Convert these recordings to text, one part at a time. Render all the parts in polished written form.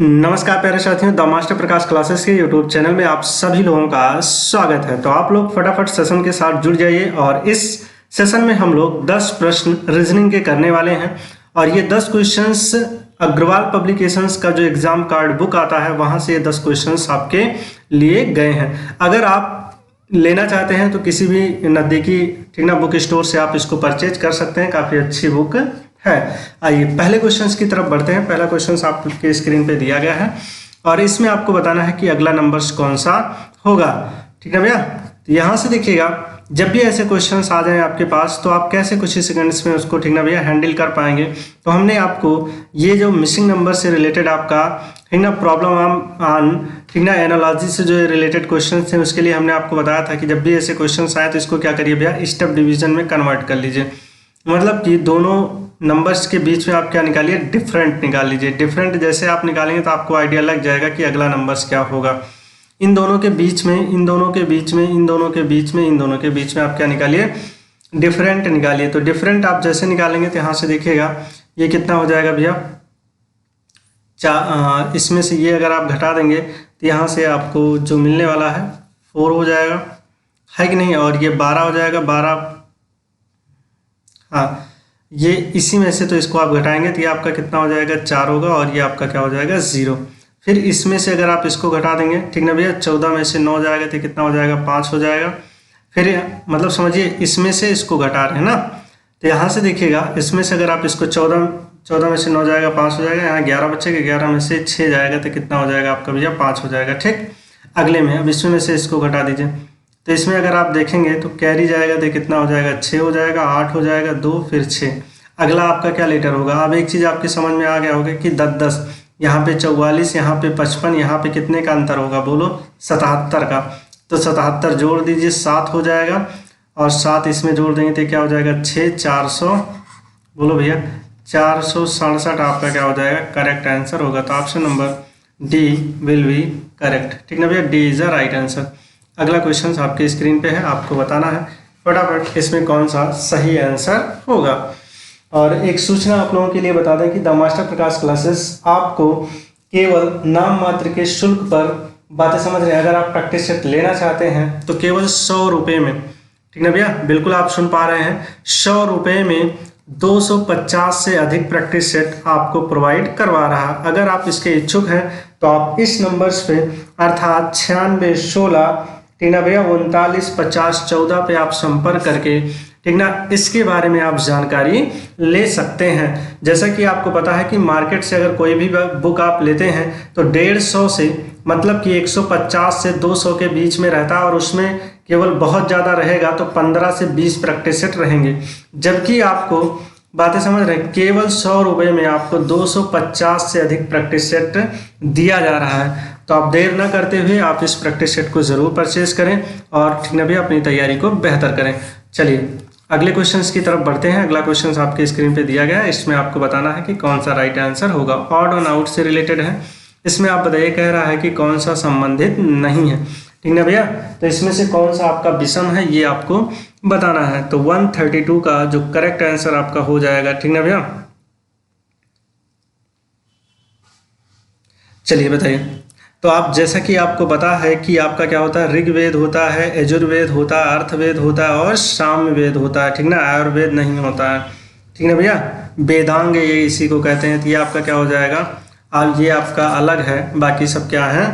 नमस्कार प्यारे साथियों, द मास्टर प्रकाश क्लासेस के यूट्यूब चैनल में आप सभी लोगों का स्वागत है। तो आप लोग फटाफट सेशन के साथ जुड़ जाइए और इस सेशन में हम लोग 10 प्रश्न रीजनिंग के करने वाले हैं और ये 10 क्वेश्चंस अग्रवाल पब्लिकेशंस का जो एग्जाम कार्ड बुक आता है वहां से ये 10 क्वेश्चंस आपके लिए गए हैं। अगर आप लेना चाहते हैं तो किसी भी नज़दीकी बुक स्टोर से आप इसको परचेज कर सकते हैं, काफ़ी अच्छी बुक है। आइए पहले क्वेश्चंस की तरफ बढ़ते हैं। पहला क्वेश्चंस आपके स्क्रीन पे दिया गया है और इसमें आपको बताना है कि अगला नंबर्स कौन सा होगा। ठीक है भैया, तो यहाँ से देखिएगा, जब भी ऐसे क्वेश्चंस आ जाएं आपके पास तो आप कैसे कुछ ही सेकंड्स में उसको भैया हैंडल कर पाएंगे। तो हमने आपको ये जो मिसिंग नंबर से रिलेटेड आपका प्रॉब्लम ऑन एनालॉजी से जो रिलेटेड क्वेश्चन थे उसके लिए हमने आपको बताया था कि जब भी ऐसे क्वेश्चन आए तो इसको क्या करिए भैया, स्टेप डिवीजन में कन्वर्ट कर लीजिए। मतलब कि दोनों नंबर्स के बीच में आप क्या निकालिए, डिफरेंट निकाल लीजिए। डिफरेंट जैसे आप निकालेंगे तो आपको आइडिया लग जाएगा कि अगला नंबर्स क्या होगा। इन दोनों के बीच में, इन दोनों के बीच में, इन दोनों के बीच में, इन दोनों के बीच में आप क्या निकालिए, डिफरेंट निकालिए। तो डिफरेंट आप जैसे निकालेंगे तो यहाँ से देखिएगा ये कितना हो जाएगा भैया, इसमें से ये अगर आप घटा देंगे तो यहाँ से आपको जो मिलने वाला है 4 हो जाएगा, है कि नहीं। और ये 12 हो जाएगा, 12, हाँ ये इसी में से तो इसको आप घटाएंगे तो ये आपका कितना हो जाएगा, 4 होगा और ये आपका क्या हो जाएगा, 0। फिर इसमें से अगर आप इसको घटा देंगे, ठीक ना भैया, 14 में से 9 जाएगा तो कितना हो जाएगा, 5 हो जाएगा। फिर मतलब समझिए इसमें से इसको घटा रहे हैं ना, तो यहाँ से देखिएगा इसमें से अगर आप इसको 14 में से 9 जाएगा, 5 हो जाएगा, यहाँ 11 बचेगा, 11 में से 6 जाएगा तो कितना हो जाएगा आपका भैया, 5 हो जाएगा। ठीक, अगले में अब इसमें से इसको घटा दीजिए तो इसमें अगर आप देखेंगे तो कैरी जाएगा तो कितना हो जाएगा, 6 हो जाएगा, 8 हो जाएगा, 2 फिर 6। अगला आपका क्या लेटर होगा। अब एक चीज़ आपके समझ में आ गया होगा कि 10, यहाँ पे 44, यहाँ पे 55, यहाँ पे कितने का अंतर होगा, बोलो 77 का। तो 77 जोड़ दीजिए, 7 हो जाएगा और 7 इसमें जोड़ देंगे तो क्या हो जाएगा, 6, 400, बोलो भैया 467 आपका क्या हो जाएगा, करेक्ट आंसर होगा। तो option number D will be correct. ठीक ना भैया, D is the right answer. अगला क्वेश्चन आपके स्क्रीन पे है, आपको बताना है फटाफट इसमें कौन सा सही आंसर होगा। और एक सूचना आप लोगों के लिए बता दें कि द मास्टर प्रकाश क्लासेस आपको केवल नाम मात्र के शुल्क पर बातें समझ रहे हैं। अगर आप प्रैक्टिस सेट लेना चाहते हैं तो केवल 100 रुपये में, ठीक ना भैया, बिल्कुल आप सुन पा रहे हैं, 100 रुपये में 250 से अधिक प्रैक्टिस सेट आपको प्रोवाइड करवा रहा है। अगर आप इसके इच्छुक हैं तो आप इस नंबर्स पे अर्थात 9616 ठीक ना भैया 39 50 14 पे आप संपर्क करके ठीक ना इसके बारे में आप जानकारी ले सकते हैं। जैसा कि आपको पता है कि मार्केट से अगर कोई भी बुक आप लेते हैं तो 150 से मतलब कि 150 से 200 के बीच में रहता है और उसमें केवल बहुत ज़्यादा रहेगा तो 15 से 20 प्रैक्टिस सेट रहेंगे। जबकि आपको बातें समझ रहे हैं, केवल 100 रुपये में आपको 250 से अधिक प्रैक्टिस सेट दिया जा रहा है। तो आप देर ना करते हुए आप इस प्रैक्टिस सेट को ज़रूर परचेज करें और ठीक ना भी अपनी तैयारी को बेहतर करें। चलिए अगले क्वेश्चंस की तरफ बढ़ते हैं। अगला क्वेश्चन आपके स्क्रीन पे दिया गया है, इसमें आपको बताना है कि कौन सा राइट आंसर होगा। ऑड और आउट से रिलेटेड है। इसमें आप बताइए, कह रहा है कि कौन सा संबंधित नहीं है, ठीक ना भैया। तो इसमें से कौन सा आपका विषम है ये आपको बताना है। तो 132 का जो करेक्ट आंसर आपका हो जाएगा, ठीक ना भैया। चलिए बताइए। तो आप जैसा कि आपको पता है कि आपका क्या होता है, ऋग्वेद होता है, यजुर्वेद होता है, अर्थवेद होता है और सामवेद होता है, ठीक ना, आयुर्वेद नहीं होता है, ठीक ना भैया। वेदांग ये इसी को कहते हैं। तो ये आपका क्या हो जाएगा, अब ये आपका अलग है, बाकी सब क्या है,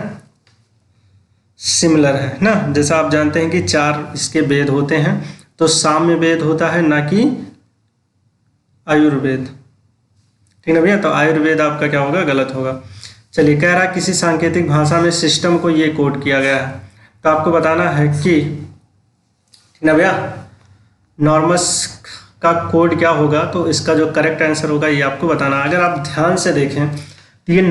सिमिलर है ना। जैसा आप जानते हैं कि 4 इसके वेद होते हैं, तो साम्य वेद होता है ना कि आयुर्वेद, ठीक ना भैया। तो आयुर्वेद आपका क्या होगा, गलत होगा। चलिए, कह रहा किसी सांकेतिक भाषा में सिस्टम को ये कोड किया गया है। तो आपको बताना है कि ठीक ना भैया नॉर्मस का कोड क्या होगा। तो इसका जो करेक्ट आंसर होगा ये आपको बताना है। अगर आप ध्यान से देखें तो ये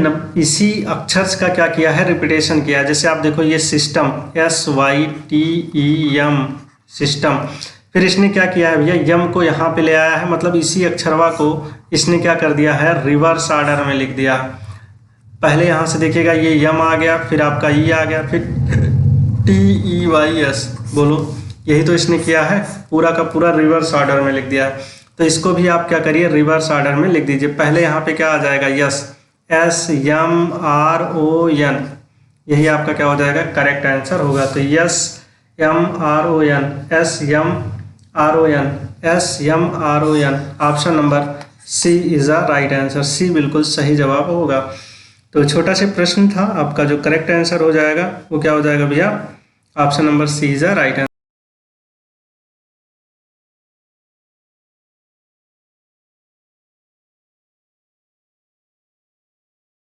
इसी अक्षर का क्या किया है, रिपीटेशन किया है। जैसे आप देखो ये सिस्टम SYTEM सिस्टम, फिर इसने क्या किया है भैया, यम को यहाँ पे ले आया है, मतलब इसी अक्षरवा को इसने क्या कर दिया है, रिवर्स ऑर्डर में लिख दिया। पहले यहाँ से देखिएगा ये यम आ गया, फिर आपका ई आ गया, फिर TEYS, बोलो यही तो इसने किया है, पूरा का पूरा रिवर्स ऑर्डर में लिख दिया है। तो इसको भी आप क्या करिए, रिवर्स ऑर्डर में लिख दीजिए। पहले यहाँ पे क्या आ जाएगा, यस, SMRON, यही आपका क्या हो जाएगा करेक्ट आंसर होगा। तो SMRON option number C is a right answer, C बिल्कुल सही जवाब होगा। तो छोटा सा प्रश्न था, आपका जो करेक्ट आंसर हो जाएगा वो क्या हो जाएगा भैया, option number C is a right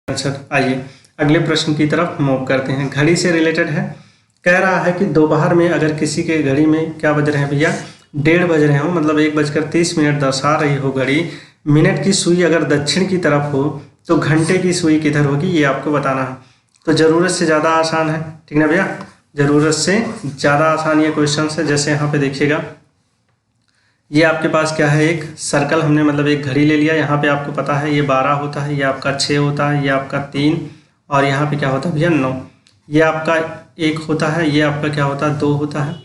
answer. आइए अगले प्रश्न की तरफ मूव करते हैं, घड़ी से रिलेटेड है। कह रहा है कि दोपहर में अगर किसी के घड़ी में क्या बज रहे हैं भैया, 1:30 बज रहे हो, मतलब 1:30 दर्शा रही हो घड़ी, मिनट की सुई अगर दक्षिण की तरफ हो तो घंटे की सुई किधर होगी, ये आपको बताना है। तो ज़रूरत से ज़्यादा आसान है, ठीक ना भैया, ज़रूरत से ज़्यादा आसान ये क्वेश्चन है। जैसे यहाँ पे देखिएगा, ये आपके पास क्या है, एक सर्कल हमने मतलब एक घड़ी ले लिया, यहाँ पे आपको पता है ये 12 होता है, ये आपका 6 होता है, ये आपका 3, और यहाँ पे क्या होता है भैया 9, ये आपका 1 होता है, ये आपका क्या होता है 2 होता है।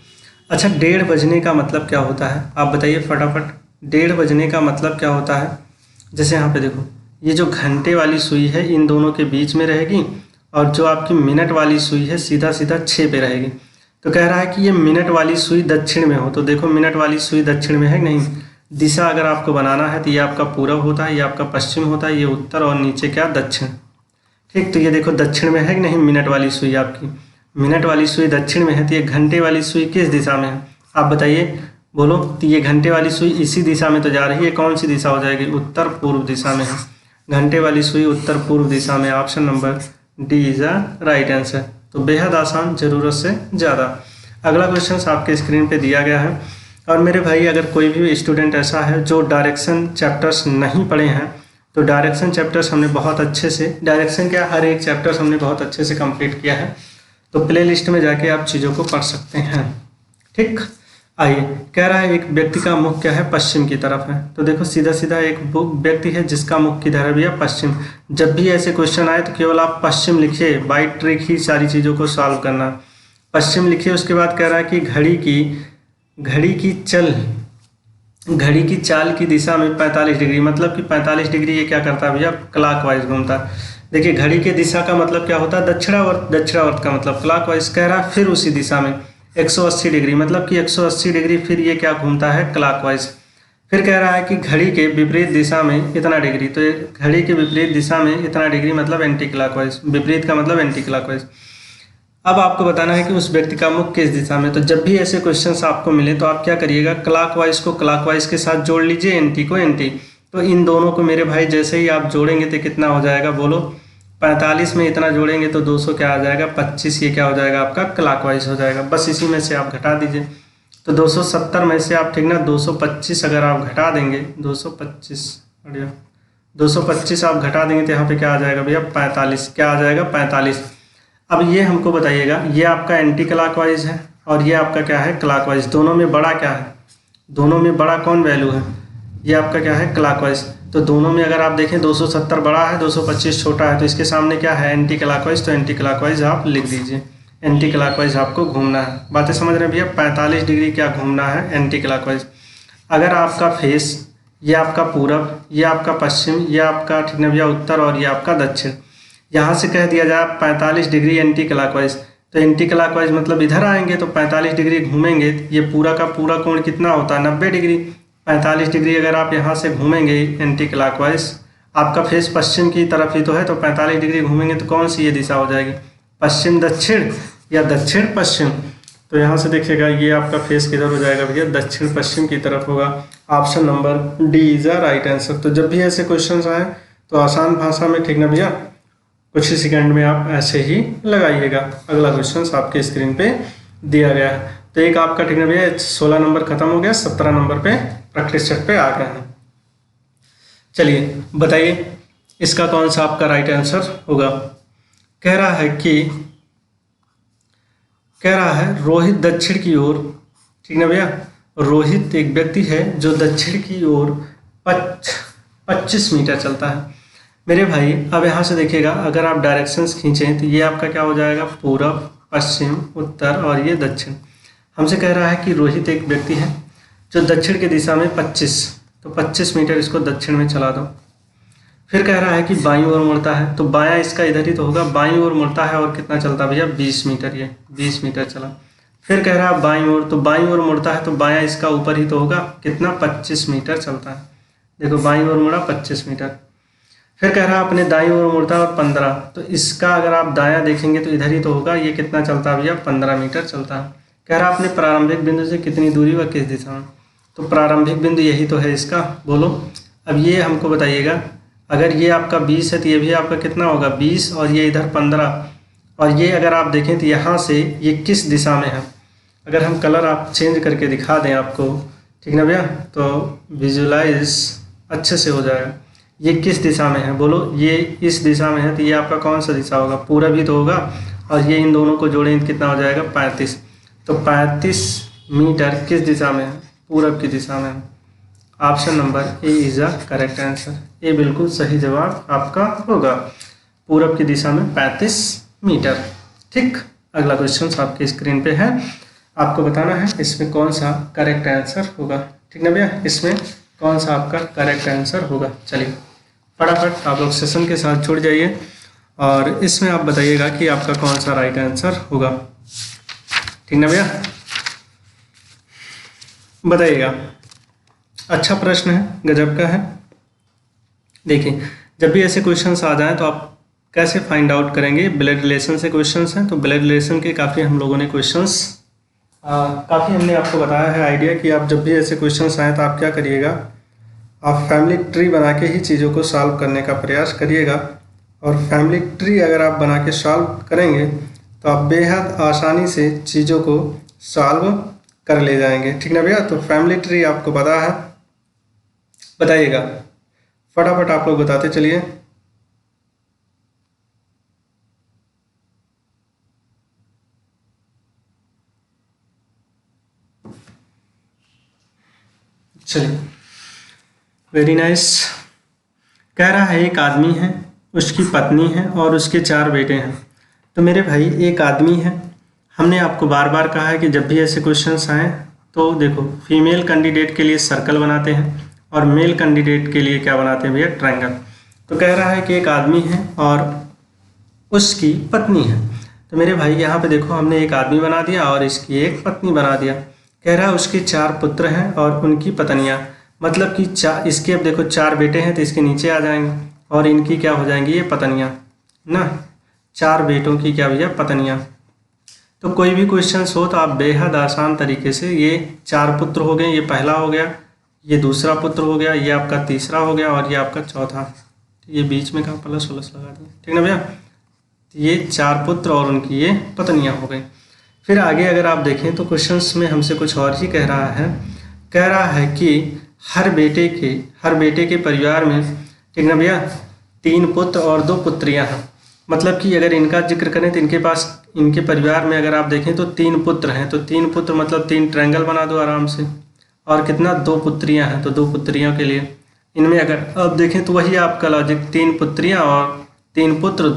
अच्छा 1:30 बजने का मतलब क्या होता है, आप बताइए फटाफट, 1:30 बजने का मतलब क्या होता है। जैसे यहाँ पे देखो, ये जो घंटे वाली सुई है इन दोनों के बीच में रहेगी, और जो आपकी मिनट वाली सुई है सीधा सीधा 6 पे रहेगी। तो कह रहा है कि ये मिनट वाली सुई दक्षिण में हो, तो देखो मिनट वाली सुई दक्षिण में है नहीं, दिशा अगर आपको बनाना है तो ये आपका पूरब होता है, ये आपका पश्चिम होता है, ये उत्तर, और नीचे क्या दक्षिण। ठीक, तो ये देखो दक्षिण में है कि नहीं मिनट वाली सुई आपकी, मिनट वाली सुई दक्षिण में है, तो ये घंटे वाली सुई किस दिशा में है, आप बताइए, बोलो। तो ये घंटे वाली सुई इसी दिशा में तो जा रही है, कौन सी दिशा हो जाएगी, उत्तर पूर्व दिशा में है, घंटे वाली सुई उत्तर पूर्व दिशा में, option number D is a right answer. तो बेहद आसान, ज़रूरत से ज़्यादा। अगला क्वेश्चन आपके स्क्रीन पे दिया गया है, और मेरे भाई अगर कोई भी स्टूडेंट ऐसा है जो डायरेक्शन चैप्टर्स नहीं पढ़े हैं, तो डायरेक्शन चैप्टर्स हमने बहुत अच्छे से, डायरेक्शन क्या हर एक चैप्टर्स हमने बहुत अच्छे से कंप्लीट किया है, तो प्ले लिस्ट में जाके आप चीज़ों को पढ़ सकते हैं। ठीक, आइए, कह रहा है एक व्यक्ति का मुख क्या है, पश्चिम की तरफ है। तो देखो सीधा सीधा एक व्यक्ति है जिसका मुख किधर है भैया, पश्चिम। जब भी ऐसे क्वेश्चन आए तो केवल आप पश्चिम लिखिए, बाई ट्रिक ही सारी चीज़ों को सॉल्व करना, पश्चिम लिखिए। उसके बाद कह रहा है कि घड़ी की चाल की दिशा में 45 डिग्री, मतलब कि 45 डिग्री ये क्या करता है भैया, क्लॉकवाइज घूमता है। देखिए घड़ी के दिशा का मतलब क्या होता है, दक्षिणावर्त, दक्षिणावर्त का मतलब क्लॉकवाइज। कह रहा है फिर उसी दिशा में 180 डिग्री, मतलब कि 180 डिग्री फिर ये क्या घूमता है, क्लॉकवाइज। फिर कह रहा है कि घड़ी के विपरीत दिशा में इतना डिग्री, तो घड़ी के विपरीत दिशा में इतना डिग्री मतलब एंटी क्लॉकवाइज, विपरीत का मतलब एंटी क्लॉकवाइज। अब आपको बताना है कि उस व्यक्ति का मुख किस दिशा में। तो जब भी ऐसे क्वेश्चंस आपको मिले तो आप क्या करिएगा, क्लॉकवाइज को क्लॉकवाइज के साथ जोड़ लीजिए, एंटी को एंटी। तो इन दोनों को मेरे भाई जैसे ही आप जोड़ेंगे तो कितना हो जाएगा, बोलो। 45 में इतना जोड़ेंगे तो 200 क्या आ जाएगा, 25, ये क्या हो जाएगा आपका क्लॉकवाइज हो जाएगा। बस इसी में से आप घटा दीजिए, तो 270 में से आप ठीक ना 225 अगर आप घटा देंगे, 225 बढ़िया, 225 आप घटा देंगे तो यहाँ पे क्या आ जाएगा भैया, 45, क्या आ जाएगा 45। अब ये हमको बताइएगा, ये आपका एंटी क्लॉकवाइज है और ये आपका क्या है, क्लॉकवाइज। दोनों में बड़ा क्या है, दोनों में बड़ा कौन वैल्यू है, ये आपका क्या है, क्लॉकवाइज। तो दोनों में अगर आप देखें 270 बड़ा है, 225 छोटा है, तो इसके सामने क्या है, एंटी क्लॉकवाइज। तो एंटी क्लॉकवाइज आप लिख दीजिए, एंटी क्लॉकवाइज आपको घूमना है। बातें समझ रहे हैं भैया, 45 डिग्री क्या घूमना है, एंटी क्लॉकवाइज। अगर आपका फेस, ये आपका पूरब, ये आपका पश्चिम, ये आपका ठीक ना भैया उत्तर, और ये आपका दक्षिण, यहाँ से कह दिया जाए 45 डिग्री एंटी क्लॉकवाइज, तो एंटी क्लॉकवाइज मतलब इधर आएंगे तो 45 डिग्री घूमेंगे, ये पूरा का पूरा कोण कितना होता है, 90 डिग्री। 45 डिग्री अगर आप यहाँ से घूमेंगे एंटी क्लॉकवाइज, आपका फेस पश्चिम की तरफ ही तो है, तो 45 डिग्री घूमेंगे तो कौन सी ये दिशा हो जाएगी, पश्चिम दक्षिण या दक्षिण पश्चिम। तो यहाँ से देखिएगा ये आपका फेस किधर हो जाएगा भैया, दक्षिण पश्चिम की तरफ होगा। Option number D is a right answer. तो जब भी ऐसे क्वेश्चन आए तो आसान भाषा में, ठीक ना भैया, कुछ ही सेकंड में आप ऐसे ही लगाइएगा। अगला क्वेश्चन आपके स्क्रीन पे दिया गया है। तो एक आपका ठीक ना भैया 16 नंबर खत्म हो गया, 17 नंबर पे प्रैक्टिस सेट पे आ गए हैं। चलिए बताइए इसका कौन सा आपका राइट आंसर होगा। कह रहा है रोहित दक्षिण की ओर, ठीक ना भैया, रोहित एक व्यक्ति है जो दक्षिण की ओर 25 मीटर चलता है। मेरे भाई अब यहाँ से देखिएगा, अगर आप डायरेक्शंस खींचें तो ये आपका क्या हो जाएगा, पूरब, पश्चिम, उत्तर और ये दक्षिण। हमसे कह रहा है कि रोहित एक व्यक्ति है जो दक्षिण की दिशा में 25, तो 25 मीटर इसको दक्षिण में चला दो। फिर कह रहा है कि बाईं ओर मुड़ता है, तो बायां इसका इधर ही तो होगा, बाईं ओर मुड़ता है और कितना चलता है भैया 20 मीटर, ये 20 मीटर चला। फिर कह रहा है बाईं ओर, तो बाईं ओर मुड़ता है तो बायां इसका ऊपर ही तो होगा, कितना 25 मीटर चलता है। देखो बाईं ओर मुड़ा 25 मीटर। फिर कह रहा है अपने दाईं ओर मुड़ता है और 15, तो इसका अगर आप दायां देखेंगे तो इधर ही तो होगा, ये कितना चलता है भैया 15 मीटर चलता है। कह रहा है अपने प्रारंभिक बिंदु से कितनी दूरी व किस दिशा में, तो प्रारंभिक बिंदु यही तो है इसका, बोलो। अब ये हमको बताइएगा, अगर ये आपका 20 है तो ये भी आपका कितना होगा 20, और ये इधर 15, और ये अगर आप देखें तो यहाँ से ये किस दिशा में है। अगर हम कलर आप चेंज करके दिखा दें आपको, ठीक ना भैया, तो विजुलाइज अच्छे से हो जाएगा। ये किस दिशा में है, बोलो। ये इस दिशा में है तो ये आपका कौन सा दिशा होगा, पूरब ही तो होगा, और ये इन दोनों को जोड़ें कितना हो जाएगा 35। तो 35 मीटर किस दिशा में है, पूरब की दिशा में है। Option number A is the correct answer, A बिल्कुल सही जवाब आपका होगा, पूरब की दिशा में 35 मीटर। ठीक, अगला क्वेश्चन आपके स्क्रीन पे है, आपको बताना है इसमें कौन सा करेक्ट आंसर होगा। ठीक ना भैया, इसमें कौन सा आपका करेक्ट आंसर होगा। चलिए फटाफट आप लोग सेशन के साथ जुड़ जाइए और इसमें आप बताइएगा कि आपका कौन सा राइट आंसर होगा। ठीक ना भैया, बताइएगा। अच्छा प्रश्न है, गजब का है। देखिए, जब भी ऐसे क्वेश्चंस आ जाएं तो आप कैसे फाइंड आउट करेंगे, ब्लड रिलेशन से क्वेश्चंस हैं, तो ब्लड रिलेशन के काफ़ी हम लोगों ने क्वेश्चंस काफ़ी हमने आपको बताया है आइडिया कि आप जब भी ऐसे क्वेश्चंस आए तो आप क्या करिएगा, आप फैमिली ट्री बना के ही चीज़ों को सॉल्व करने का प्रयास करिएगा। और फैमिली ट्री अगर आप बना के सॉल्व करेंगे तो आप बेहद आसानी से चीज़ों को सॉल्व कर ले जाएंगे। ठीक ना भैया, तो फैमिली ट्री आपको पता है, बताइएगा फटाफट आप लोग बताते चलिए। चलिए, वेरी नाइस। कह रहा है एक आदमी है, उसकी पत्नी है और उसके 4 बेटे हैं। तो मेरे भाई एक आदमी है, हमने आपको बार बार कहा है कि जब भी ऐसे क्वेश्चंस आए तो देखो फीमेल कैंडिडेट के लिए सर्कल बनाते हैं और मेल कैंडिडेट के लिए क्या बनाते हैं भैया, ट्रायंगल। तो कह रहा है कि एक आदमी है और उसकी पत्नी है। तो मेरे भाई यहाँ पे देखो हमने एक आदमी बना दिया और इसकी एक पत्नी बना दिया। कह रहा है उसके 4 पुत्र हैं और उनकी पत्नियाँ, मतलब कि इसके अब देखो 4 बेटे हैं तो इसके नीचे आ जाएंगे और इनकी क्या हो जाएंगी, ये पत्नियाँ ना, 4 बेटों की क्या भैया, पत्नियाँ। तो कोई भी क्वेश्चन हो तो आप बेहद आसान तरीके से, ये 4 पुत्र हो गए, ये पहला हो गया, ये दूसरा पुत्र हो गया, ये आपका तीसरा हो गया और ये आपका चौथा, ये बीच में कहाँ प्लस वलस लगा दिया। ठीक ना भैया, ये 4 पुत्र और उनकी ये पत्नियाँ हो गई। फिर आगे अगर आप देखें तो क्वेश्चंस में हमसे कुछ और ही कह रहा है कि हर बेटे के परिवार में, ठीक ना भैया, 3 पुत्र और 2 पुत्रियां हैं। मतलब कि अगर इनका जिक्र करें तो इनके पास, इनके परिवार में अगर आप देखें तो 3 पुत्र हैं, तो 3 पुत्र मतलब 3 ट्रायंगल बना दो आराम से। और कितना, 2 पुत्रियां हैं, तो 2 पुत्रियों के लिए इनमें अगर आप देखें तो वही आपका लॉजिक, 3 पुत्रियां और 3 पुत्र,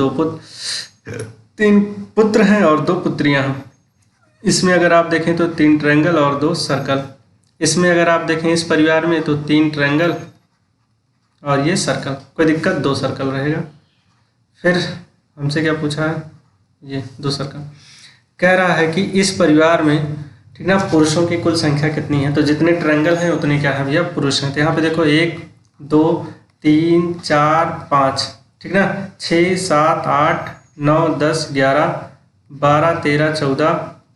3 पुत्र हैं और 2 पुत्रियां हैं। इसमें अगर आप देखें तो 3 ट्रायंगल और 2 सर्कल। इसमें अगर आप देखें इस परिवार में तो 3 ट्रायंगल और ये सर्कल, कोई दिक्कत, 2 सर्कल रहेगा। फिर हमसे क्या पूछा है, ये 2 सर्कल। कह रहा है कि इस परिवार में, ठीक ना, पुरुषों की कुल संख्या कितनी है, तो जितने ट्रायंगल हैं उतने क्या है भैया, पुरुष हैं। तो यहाँ पे देखो 1 2 3 4 5, ठीक ना, 6 7 8 9 10 11 12 13 14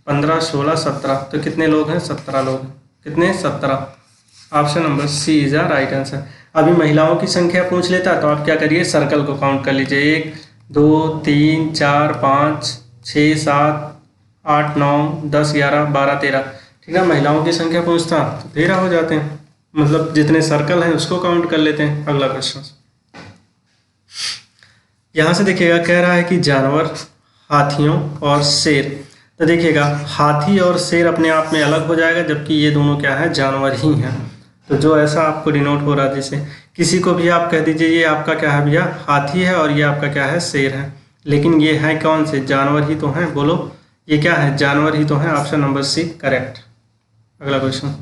15 16 17, तो कितने लोग हैं, 17 लोग हैं। कितने, 17। Option number C is the right answer. अभी महिलाओं की संख्या पूछ लेता तो आप क्या करिए, सर्कल को काउंट कर लीजिए, 1 2 3 4 5 6 7 8 9 10 11 12 13, ठीक है। महिलाओं की संख्या पूछता तो 13 हो जाते हैं, मतलब जितने सर्कल हैं उसको काउंट कर लेते हैं। अगला क्वेश्चन यहाँ से देखिएगा, कह रहा है कि जानवर, हाथियों और शेर। तो देखिएगा हाथी और शेर अपने आप में अलग हो जाएगा, जबकि ये दोनों क्या है, जानवर ही हैं। तो जो ऐसा आपको डिनोट हो रहा है, जैसे किसी को भी आप कह दीजिए ये आपका क्या है भैया, हाथी है और ये आपका क्या है, शेर है, लेकिन ये है कौन से, जानवर ही तो हैं। बोलो ये क्या है, जानवर ही तो हैं। Option number C correct. अगला क्वेश्चन,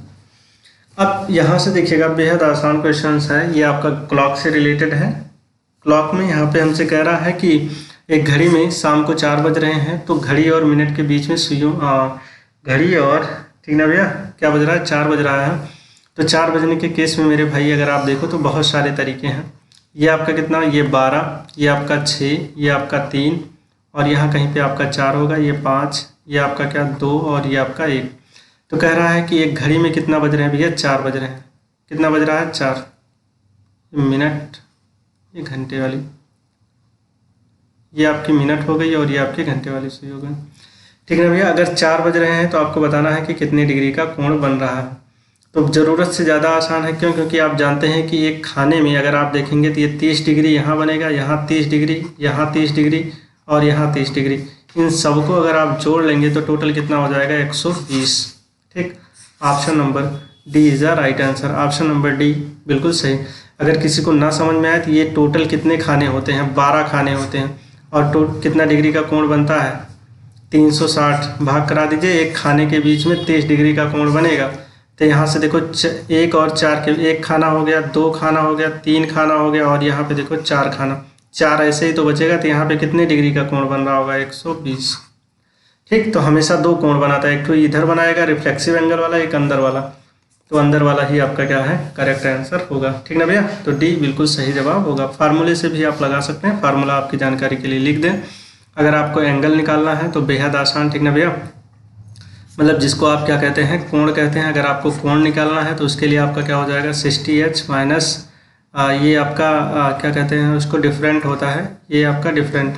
अब यहाँ से देखिएगा बेहद आसान क्वेश्चन है, ये आपका क्लॉक से रिलेटेड है। क्लॉक में यहाँ पे हमसे कह रहा है कि एक घड़ी में शाम को 4 बज रहे हैं, तो घड़ी और मिनट के बीच में सुइयों घड़ी और ठीक ना भैया क्या बज रहा है, 4 बज रहा है। तो 4 बजने के केस में मेरे भाई अगर आप देखो तो बहुत सारे तरीके हैं। ये आपका कितना, ये 12, ये आपका 6, ये आपका 3 और यहाँ कहीं पे आपका 4 होगा, ये 5, ये आपका क्या 2 और ये आपका 1। तो कह रहा है कि एक घड़ी में कितना बज रहे हैं भैया, 4 बज रहे हैं। कितना बज रहा है, 4 मिनट, ये घंटे वाली, ये आपकी मिनट हो गई और ये आपके घंटे वाली सुई हो गई। ठीक है भैया, अगर 4 बज रहे हैं तो आपको बताना है कि कितने डिग्री का कोण बन रहा है। तो ज़रूरत से ज़्यादा आसान है, क्यों? क्योंकि आप जानते हैं कि एक खाने में अगर आप देखेंगे तो ये 30 डिग्री यहाँ बनेगा, यहाँ 30 डिग्री, यहाँ 30 डिग्री और यहाँ 30 डिग्री। इन सबको अगर आप जोड़ लेंगे तो टोटल कितना हो जाएगा, 120। ठीक, option number D is the right answer. Option number D बिल्कुल सही। अगर किसी को ना समझ में आए तो ये टोटल कितने खाने होते हैं, 12 खाने होते हैं और कितना डिग्री का कोण बनता है, 360 भाग करा दीजिए, एक खाने के बीच में 30 डिग्री का कोण बनेगा। तो यहाँ से देखो 1 और 4 के, 1 खाना हो गया, 2 खाना हो गया, 3 खाना हो गया और यहाँ पे देखो 4 खाना, 4 ऐसे ही तो बचेगा। तो यहाँ पे कितने डिग्री का कोण बन रहा होगा, 120। ठीक, तो हमेशा 2 कोण बनाता है, एक तो इधर बनाएगा रिफ्लेक्सिव एंगल वाला, एक अंदर वाला। तो अंदर वाला ही आपका क्या है, करेक्ट आंसर होगा। ठीक ना भैया, तो डी बिल्कुल सही जवाब होगा। फार्मूले से भी आप लगा सकते हैं, फार्मूला आपकी जानकारी के लिए लिख दें। अगर आपको एंगल निकालना है तो बेहद आसान, ठीक ना भैया, मतलब जिसको आप क्या कहते हैं, कोण कहते हैं। अगर आपको कोण निकालना है तो उसके लिए आपका क्या हो जाएगा, 60h माइनस ये आपका क्या कहते हैं उसको, डिफरेंट होता है, ये आपका डिफरेंट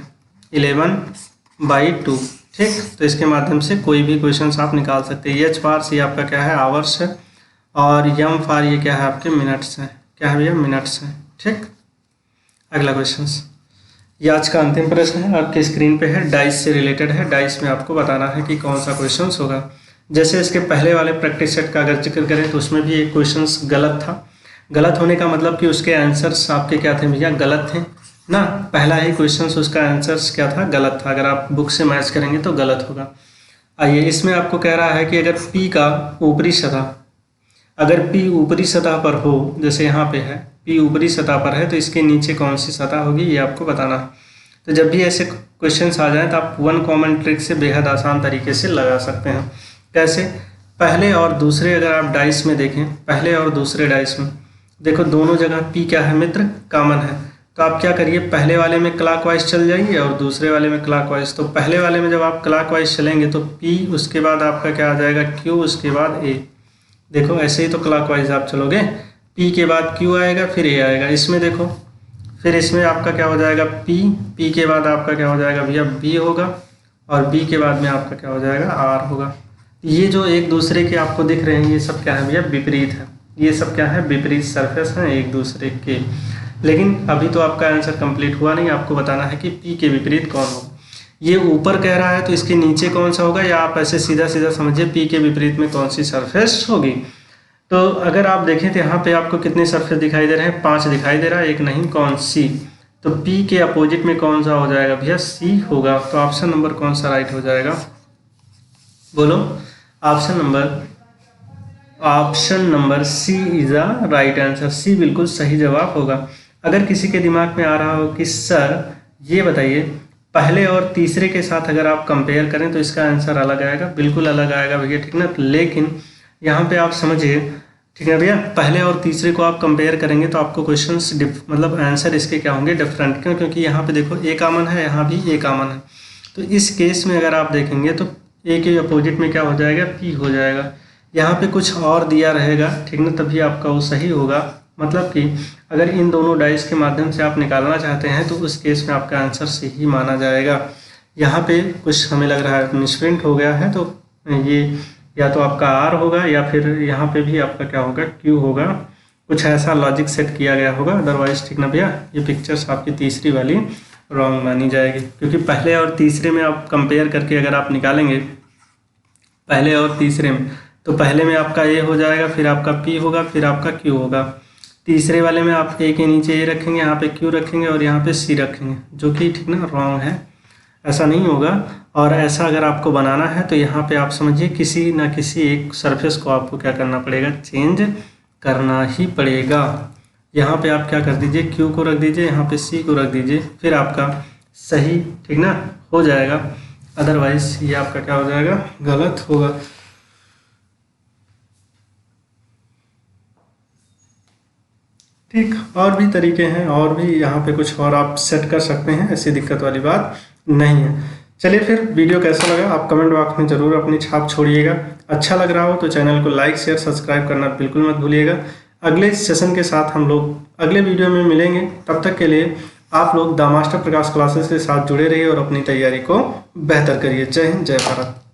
11/2। ठीक, तो इसके माध्यम से कोई भी क्वेश्चन आप निकाल सकते हैं। एच फार ये आपका क्या है, आवर्स है, और यम फार ये क्या है, आपके मिनट्स हैं। क्या है भैया, मिनट्स हैं। ठीक, अगला क्वेश्चन, ये आज का अंतिम प्रश्न है, आपके स्क्रीन पे है, डाइस से रिलेटेड है। डाइस में आपको बताना है कि कौन सा क्वेश्चन होगा। जैसे इसके पहले वाले प्रैक्टिस सेट का अगर जिक्र करें तो उसमें भी एक क्वेश्चन गलत था। गलत होने का मतलब कि उसके आंसर्स आपके क्या थे भैया, गलत थे ना। पहला ही क्वेश्चन उसका आंसर्स क्या था, गलत था। अगर आप बुक से मैच करेंगे तो गलत होगा। आइए, इसमें आपको कह रहा है कि अगर P का ऊपरी सतह, अगर P ऊपरी सतह पर हो, जैसे यहाँ पे है P ऊपरी सतह पर है, तो इसके नीचे कौन सी सतह होगी ये आपको बताना है। तो जब भी ऐसे क्वेश्चंस आ जाएं तो आप 1 कॉमन ट्रिक से बेहद आसान तरीके से लगा सकते हैं। कैसे, पहले और दूसरे अगर आप डाइस में देखें, पहले और दूसरे डाइस में देखो दोनों जगह P क्या है मित्र, कॉमन है। तो आप क्या करिए, पहले वाले में क्लॉकवाइज चल जाइए और दूसरे वाले में क्लॉकवाइज। तो पहले वाले में जब आप क्लॉकवाइज चलेंगे तो P, उसके बाद आपका क्या आ जाएगा, Q, उसके बाद A। देखो ऐसे ही तो क्लॉकवाइज आप चलोगे, P के बाद Q आएगा, फिर A आएगा। इसमें देखो, फिर इसमें आपका क्या हो जाएगा, P के बाद आपका क्या हो जाएगा भैया, B होगा, और B के बाद में आपका क्या हो जाएगा, R होगा। ये जो एक दूसरे के आपको दिख रहे हैं ये सब क्या है भैया, विपरीत है। ये सब क्या है, विपरीत सरफेस हैं एक दूसरे के। लेकिन अभी तो आपका आंसर कंप्लीट हुआ नहीं, आपको बताना है कि P के विपरीत कौन होगा। ये ऊपर कह रहा है तो इसके नीचे कौन सा होगा, या आप ऐसे सीधा सीधा समझिए P के विपरीत में कौन सी सरफेस होगी। तो अगर आप देखें तो यहाँ पे आपको कितने सरफेस दिखाई दे रहे हैं, 5 दिखाई दे रहा है, एक नहीं, कौन, C। तो P के अपोजिट में कौन सा हो जाएगा भैया, C होगा। तो ऑप्शन नंबर कौन सा राइट हो जाएगा, बोलो। Option number C is the right answer. C बिल्कुल सही जवाब होगा। अगर किसी के दिमाग में आ रहा हो कि सर ये बताइए, पहले और तीसरे के साथ अगर आप कंपेयर करें तो इसका आंसर अलग आएगा, बिल्कुल अलग आएगा भैया, ठीक ना। लेकिन यहाँ पे आप समझिए, ठीक है भैया, पहले और तीसरे को आप कंपेयर करेंगे तो आपको क्वेश्चंस मतलब आंसर इसके क्या होंगे, डिफरेंट। क्यों? क्योंकि यहाँ पे देखो A कॉमन है, यहाँ भी A कॉमन है। तो इस केस में अगर आप देखेंगे तो A के अपोजिट में क्या हो जाएगा, P हो जाएगा। यहाँ पे कुछ और दिया रहेगा, ठीक ना, तभी आपका वो सही होगा। मतलब कि अगर इन दोनों डाइस के माध्यम से आप निकालना चाहते हैं तो उस केस में आपका आंसर सही माना जाएगा। यहाँ पे कुछ हमें लग रहा है मिसप्रिंट हो गया है, तो ये या तो आपका R होगा या फिर यहाँ पे भी आपका क्या होगा, Q होगा। कुछ ऐसा लॉजिक सेट किया गया होगा, अदरवाइज ठीक ना भैया, ये पिक्चर्स आपकी तीसरी वाली रॉन्ग मानी जाएगी। क्योंकि पहले और तीसरे में आप कंपेयर करके अगर आप निकालेंगे पहले और तीसरे में, तो पहले में आपका A हो जाएगा, फिर आपका P होगा, फिर आपका Q होगा। तीसरे वाले में आप A के नीचे A रखेंगे, यहाँ पे Q रखेंगे और यहाँ पे C रखेंगे, जो कि ठीक ना रॉन्ग है, ऐसा नहीं होगा। और ऐसा अगर आपको बनाना है तो यहाँ पे आप समझिए किसी ना किसी एक सरफेस को आपको क्या करना पड़ेगा, चेंज करना ही पड़ेगा। यहाँ पे आप क्या कर दीजिए, Q को रख दीजिए, यहाँ पे C को रख दीजिए, फिर आपका सही, ठीक ना, हो जाएगा। अदरवाइज ये आपका क्या हो जाएगा, गलत होगा। ठीक, और भी तरीके हैं, और भी यहाँ पे कुछ और आप सेट कर सकते हैं, ऐसी दिक्कत वाली बात नहीं है। चलिए फिर वीडियो कैसा लगा आप कमेंट बॉक्स में ज़रूर अपनी छाप छोड़िएगा। अच्छा लग रहा हो तो चैनल को लाइक शेयर सब्सक्राइब करना बिल्कुल मत भूलिएगा। अगले सेशन के साथ हम लोग अगले वीडियो में मिलेंगे। तब तक के लिए आप लोग द मास्टर प्रकाश क्लासेस के साथ जुड़े रहिए और अपनी तैयारी को बेहतर करिए। जय हिंद, जय भारत।